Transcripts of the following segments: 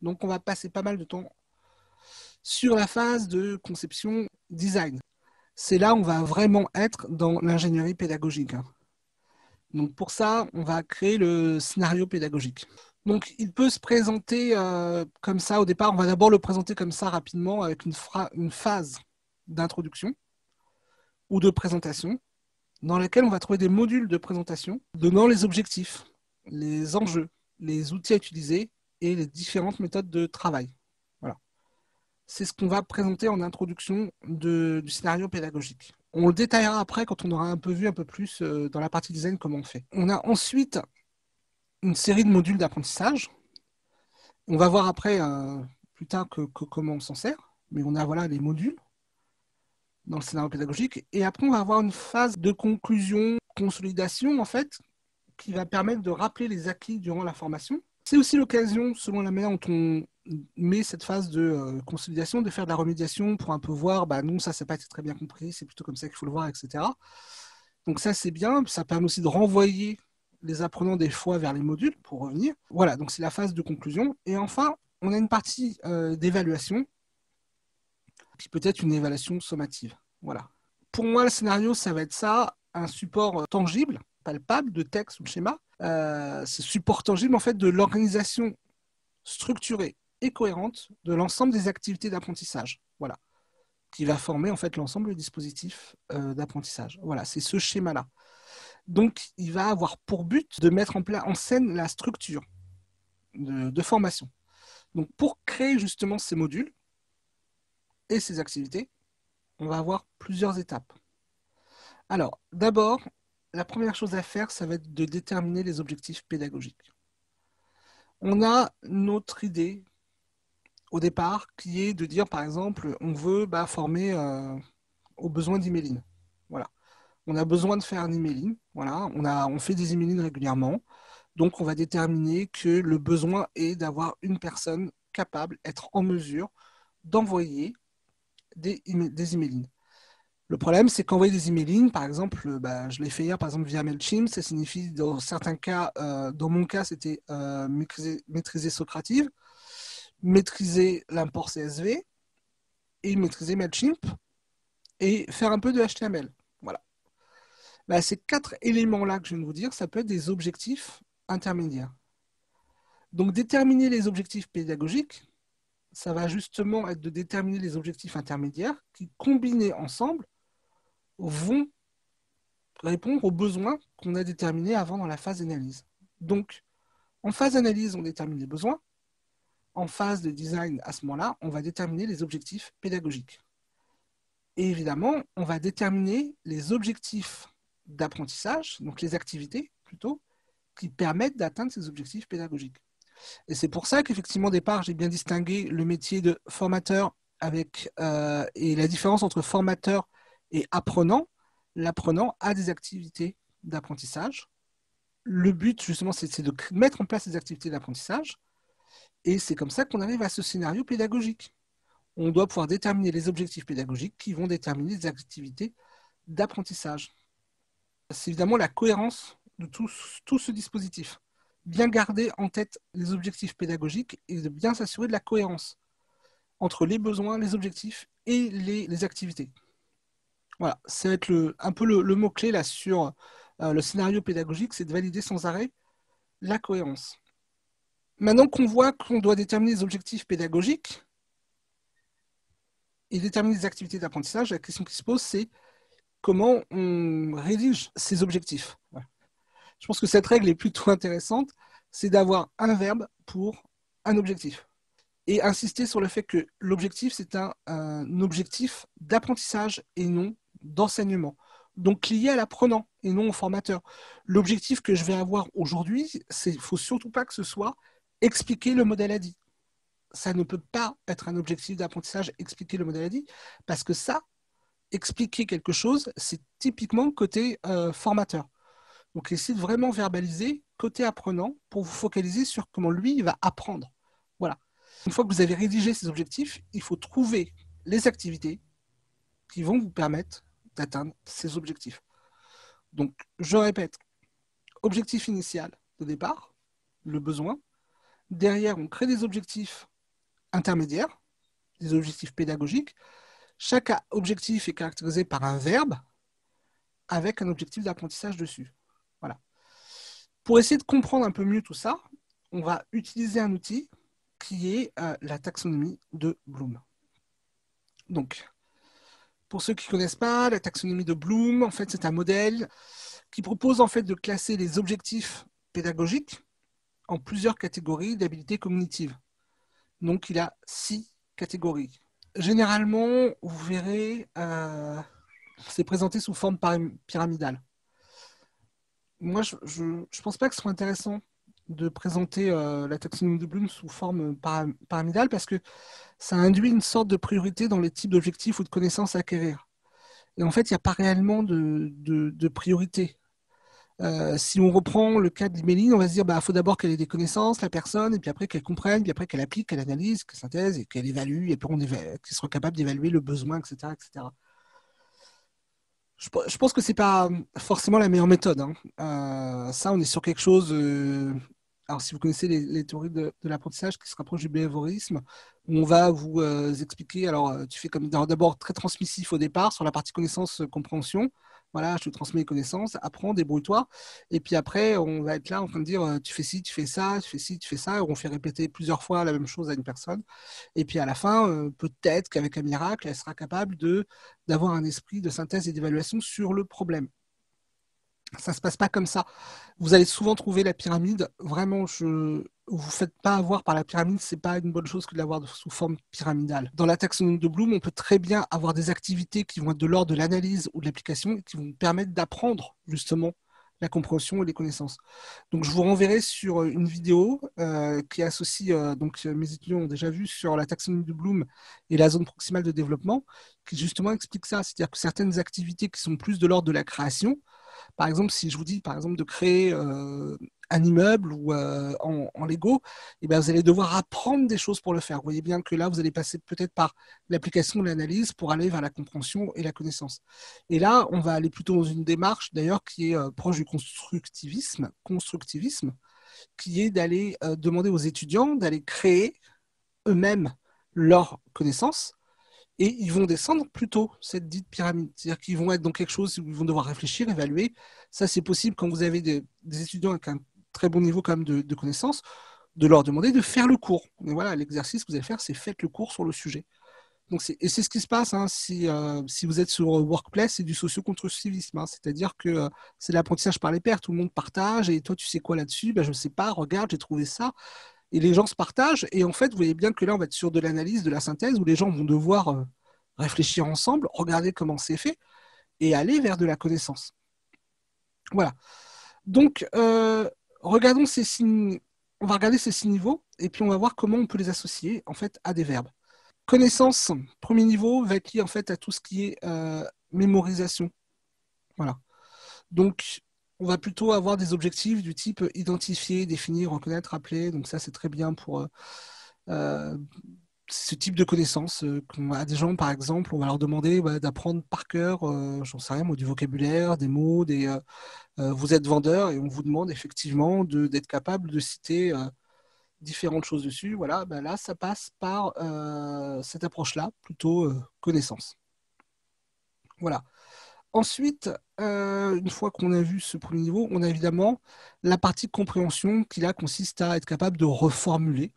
Donc, on va passer pas mal de temps sur la phase de conception design. C'est là où on va vraiment être dans l'ingénierie pédagogique. Donc, pour ça, on va créer le scénario pédagogique. Donc, il peut se présenter comme ça. Au départ, on va d'abord le présenter comme ça rapidement avec une phase d'introduction ou de présentation dans laquelle on va trouver des modules de présentation donnant les objectifs, les enjeux, les outils à utiliser et les différentes méthodes de travail. Voilà. C'est ce qu'on va présenter en introduction du scénario pédagogique. On le détaillera après quand on aura un peu vu un peu plus dans la partie design comment on fait. On a ensuite une série de modules d'apprentissage. On va voir après plus tard comment on s'en sert, mais on a voilà les modules dans le scénario pédagogique. Et après, on va avoir une phase de conclusion, consolidation en fait, qui va permettre de rappeler les acquis durant la formation. C'est aussi l'occasion, selon la manière dont on met cette phase de consolidation, de faire de la remédiation pour un peu voir, bah non, ça, n'a pas été très bien compris, c'est plutôt comme ça qu'il faut le voir, etc. Donc ça, c'est bien. Ça permet aussi de renvoyer les apprenants des fois vers les modules pour revenir. Voilà, donc c'est la phase de conclusion. Et enfin, on a une partie d'évaluation qui peut être une évaluation sommative. Voilà. Pour moi, le scénario, ça va être ça, un support tangible, palpable de texte ou de schéma. C'est support tangible en fait de l'organisation structurée et cohérente de l'ensemble des activités d'apprentissage. Voilà, qui va former en fait l'ensemble du dispositif d'apprentissage. Voilà, c'est ce schéma-là. Donc, il va avoir pour but de mettre en scène la structure de formation. Donc, pour créer justement ces modules et ces activités, on va avoir plusieurs étapes. Alors, d'abord, la première chose à faire, ça va être de déterminer les objectifs pédagogiques. On a notre idée au départ qui est de dire, par exemple, on veut former aux besoins d'emailing. Voilà. On a besoin de faire un emailing. Voilà. On fait des emailings régulièrement. Donc, on va déterminer que le besoin est d'avoir une personne capable, être en mesure d'envoyer des emailings. Le problème, c'est qu'envoyer des emailings, par exemple, je l'ai fait hier, par exemple, via MailChimp, ça signifie, dans certains cas, dans mon cas, c'était maîtriser Socrative, maîtriser l'import CSV et maîtriser MailChimp et faire un peu de HTML. Voilà. Ces 4 éléments-là que je viens de vous dire, ça peut être des objectifs intermédiaires. Donc, déterminer les objectifs pédagogiques, ça va justement être de déterminer les objectifs intermédiaires qui, combinés ensemble, vont répondre aux besoins qu'on a déterminés avant dans la phase d'analyse. Donc, en phase d'analyse, on détermine les besoins. En phase de design, à ce moment-là, on va déterminer les objectifs pédagogiques. Et évidemment, on va déterminer les objectifs d'apprentissage, donc les activités plutôt, qui permettent d'atteindre ces objectifs pédagogiques. Et c'est pour ça qu'effectivement, au départ, j'ai bien distingué le métier de formateur et la différence entre formateur et apprenant. L'apprenant a des activités d'apprentissage. Le but, justement, c'est de mettre en place ces activités d'apprentissage. Et c'est comme ça qu'on arrive à ce scénario pédagogique. On doit pouvoir déterminer les objectifs pédagogiques qui vont déterminer les activités d'apprentissage. C'est évidemment la cohérence de tout ce dispositif. Bien garder en tête les objectifs pédagogiques et de bien s'assurer de la cohérence entre les besoins, les objectifs et les activités. Voilà, ça va être un peu le mot-clé là sur le scénario pédagogique, c'est de valider sans arrêt la cohérence. Maintenant qu'on voit qu'on doit déterminer les objectifs pédagogiques et déterminer les activités d'apprentissage, la question qui se pose, c'est comment on rédige ces objectifs. Voilà. Je pense que cette règle est plutôt intéressante, c'est d'avoir un verbe pour un objectif. Et insister sur le fait que l'objectif, c'est un objectif d'apprentissage et non d'enseignement. Donc lié à l'apprenant et non au formateur. L'objectif que je vais avoir aujourd'hui, il ne faut surtout pas que ce soit expliquer le modèle ADDIE. Ça ne peut pas être un objectif d'apprentissage, expliquer le modèle ADDIE, parce que ça, expliquer quelque chose, c'est typiquement côté formateur. Donc essayez de vraiment verbaliser côté apprenant pour vous focaliser sur comment lui il va apprendre. Voilà. Une fois que vous avez rédigé ces objectifs, il faut trouver les activités qui vont vous permettre d'atteindre ces objectifs. Donc, je répète, objectif initial de départ, le besoin, Derrière, on crée des objectifs intermédiaires, des objectifs pédagogiques. Chaque objectif est caractérisé par un verbe avec un objectif d'apprentissage dessus. Voilà. Pour essayer de comprendre un peu mieux tout ça, on va utiliser un outil qui est la taxonomie de Bloom. Donc, pour ceux qui ne connaissent pas, la taxonomie de Bloom, en fait, c'est un modèle qui propose en fait de classer les objectifs pédagogiques en plusieurs catégories d'habilités cognitives. Donc, il a 6 catégories. Généralement, vous verrez, c'est présenté sous forme pyramidale. Moi, je ne pense pas que ce soit intéressant de présenter la taxonomie de Bloom sous forme pyramidale parce que ça induit une sorte de priorité dans les types d'objectifs ou de connaissances à acquérir. Et en fait, il n'y a pas réellement de priorité. Si on reprend le cas d'Iméline, on va se dire faut d'abord qu'elle ait des connaissances, la personne, et puis après qu'elle comprenne, puis après qu'elle applique, qu'elle analyse, qu'elle synthèse, et qu'elle évalue, et puis qu'elle soit capable d'évaluer le besoin, etc. etc. Je pense que c'est pas forcément la meilleure méthode. Ça, on est sur quelque chose. Alors, si vous connaissez les théories de l'apprentissage qui se rapprochent du behaviorisme, on va vous expliquer. Alors, tu fais comme d'abord très transmissif au départ sur la partie connaissance-compréhension. Voilà, je te transmets les connaissances, apprends, débrouille-toi. Et puis après, on va être là en train de dire tu fais ci, tu fais ça, tu fais ci, tu fais ça. Et on fait répéter plusieurs fois la même chose à une personne. Et puis à la fin, peut-être qu'avec un miracle, elle sera capable d'avoir un esprit de synthèse et d'évaluation sur le problème. Ça ne se passe pas comme ça. Vous allez souvent trouver la pyramide. Vraiment, vous ne faites pas avoir par la pyramide, ce n'est pas une bonne chose que de l'avoir sous forme pyramidale. Dans la taxonomie de Bloom, on peut très bien avoir des activités qui vont être de l'ordre de l'analyse ou de l'application et qui vont permettre d'apprendre justement la compréhension et les connaissances. Donc, je vous renverrai sur une vidéo qui associe, donc mes étudiants ont déjà vu sur la taxonomie de Bloom et la zone proximale de développement, qui justement explique ça. C'est-à-dire que certaines activités qui sont plus de l'ordre de la création, par exemple, si je vous dis par exemple de créer un immeuble ou en Lego, eh bien, vous allez devoir apprendre des choses pour le faire. Vous voyez bien que là, vous allez passer peut-être par l'application de l'analyse pour aller vers la compréhension et la connaissance. Et là, on va aller plutôt dans une démarche d'ailleurs qui est proche du constructivisme, qui est d'aller demander aux étudiants d'aller créer eux-mêmes leurs connaissances et ils vont descendre plutôt cette dite pyramide. C'est-à-dire qu'ils vont être dans quelque chose où ils vont devoir réfléchir, évaluer. Ça, c'est possible quand vous avez des étudiants avec un très bon niveau quand même de connaissances, de leur demander de faire le cours. Mais voilà, l'exercice que vous allez faire, c'est faites le cours sur le sujet. Donc et c'est ce qui se passe si vous êtes sur Workplace, c'est du socio-constructivisme. C'est-à-dire que c'est l'apprentissage par les pairs. Tout le monde partage et toi, tu sais quoi là-dessus? Je ne sais pas, regarde, j'ai trouvé ça. Et les gens se partagent. Et en fait, vous voyez bien que là, on va être sur de l'analyse, de la synthèse, où les gens vont devoir réfléchir ensemble, regarder comment c'est fait et aller vers de la connaissance. Voilà. Donc, regardons ces signes. On va regarder ces 6 niveaux et puis on va voir comment on peut les associer en fait à des verbes. Connaissance, premier niveau, va être lié en fait à tout ce qui est mémorisation. Voilà. Donc, on va plutôt avoir des objectifs du type identifier, définir, reconnaître, rappeler. Donc ça, c'est très bien pour ce type de connaissances. Qu'on a des gens, par exemple, on va leur demander d'apprendre par cœur, j'en sais rien, moi, du vocabulaire, des mots, vous êtes vendeur et on vous demande effectivement d'être capable de citer différentes choses dessus. Voilà, là, ça passe par cette approche-là, plutôt connaissance. Voilà. Ensuite, une fois qu'on a vu ce premier niveau, on a évidemment la partie compréhension qui là consiste à être capable de reformuler.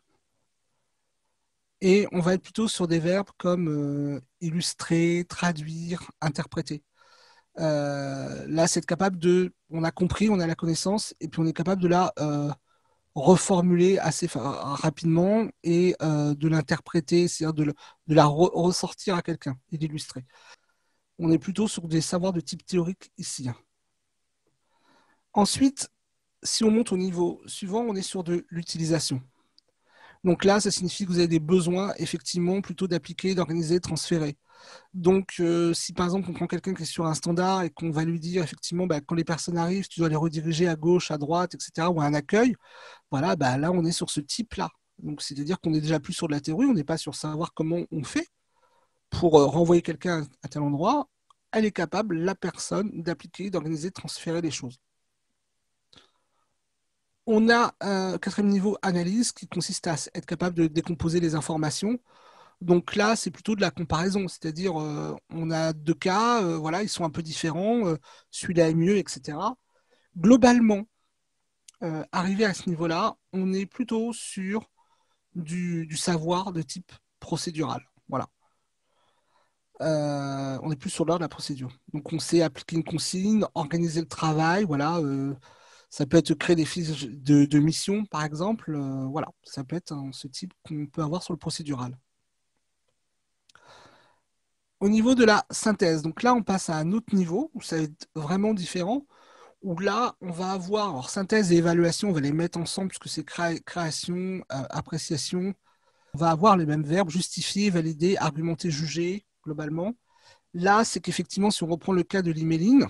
Et on va être plutôt sur des verbes comme illustrer, traduire, interpréter. Là, c'est être capable on a compris, on a la connaissance, et puis on est capable de la reformuler assez rapidement et de l'interpréter, c'est-à-dire de la ressortir à quelqu'un et d'illustrer. On est plutôt sur des savoirs de type théorique ici. Ensuite, si on monte au niveau suivant, on est sur de l'utilisation. Donc là, ça signifie que vous avez des besoins, effectivement, plutôt d'appliquer, d'organiser, de transférer. Donc, si par exemple, on prend quelqu'un qui est sur un standard et qu'on va lui dire, effectivement, quand les personnes arrivent, tu dois les rediriger à gauche, à droite, etc., ou à un accueil, voilà, là, on est sur ce type-là. Donc, c'est-à-dire qu'on est déjà plus sur de la théorie, on n'est pas sur savoir comment on fait pour renvoyer quelqu'un à tel endroit. Elle est capable, la personne, d'appliquer, d'organiser, de transférer les choses. On a un quatrième niveau analyse qui consiste à être capable de décomposer les informations. Donc là, c'est plutôt de la comparaison, c'est-à-dire on a deux cas, voilà, ils sont un peu différents, celui-là est mieux, etc. Globalement, arrivé à ce niveau-là, on est plutôt sur du savoir de type procédural. Voilà. On est plus sur l'ordre de la procédure. Donc on sait appliquer une consigne, organiser le travail, voilà. Ça peut être créer des fiches de mission, par exemple. Voilà, ça peut être ce type qu'on peut avoir sur le procédural. Au niveau de la synthèse, donc là on passe à un autre niveau où ça va être vraiment différent, où là on va avoir, alors synthèse et évaluation, on va les mettre ensemble puisque c'est création, appréciation. On va avoir les mêmes verbes, justifier, valider, argumenter, juger, globalement. Là, c'est qu'effectivement, si on reprend le cas de l'emailing,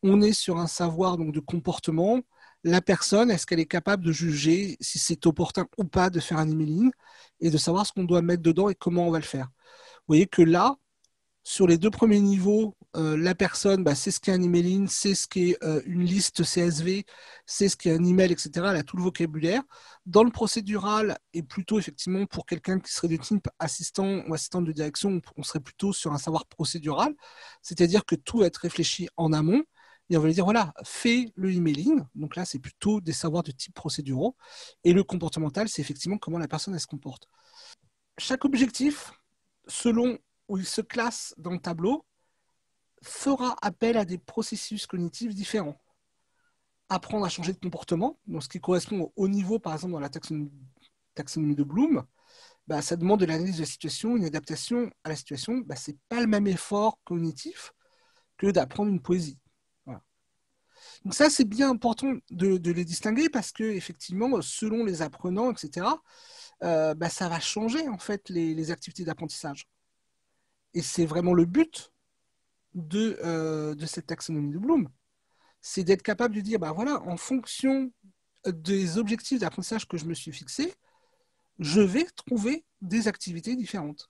on est sur un savoir donc, de comportement. La personne, est-ce qu'elle est capable de juger si c'est opportun ou pas de faire un emailing et de savoir ce qu'on doit mettre dedans et comment on va le faire. Vous voyez que là, sur les deux premiers niveaux, la personne, sait ce qu'est un emailing, sait ce qu'est une liste CSV, sait ce qu'est un email, etc. Elle a tout le vocabulaire. Dans le procédural, et plutôt effectivement pour quelqu'un qui serait de type assistant ou assistante de direction, on serait plutôt sur un savoir procédural, c'est-à-dire que tout va être réfléchi en amont. Et on va lui dire, voilà, fais le emailing. Donc là, c'est plutôt des savoirs de type procéduraux. Et le comportemental, c'est effectivement comment la personne elle se comporte. Chaque objectif, selon où il se classe dans le tableau, fera appel à des processus cognitifs différents. Apprendre à changer de comportement, donc ce qui correspond au haut niveau, par exemple, dans la taxonomie de Bloom, ça demande de l'analyse de la situation, une adaptation à la situation. Ce n'est pas le même effort cognitif que d'apprendre une poésie. Voilà. Donc ça, c'est bien important de les distinguer parce que, effectivement, selon les apprenants, etc., ça va changer, en fait, les activités d'apprentissage. Et c'est vraiment le but de cette taxonomie de Bloom, c'est d'être capable de dire, voilà, en fonction des objectifs d'apprentissage que je me suis fixé, je vais trouver des activités différentes.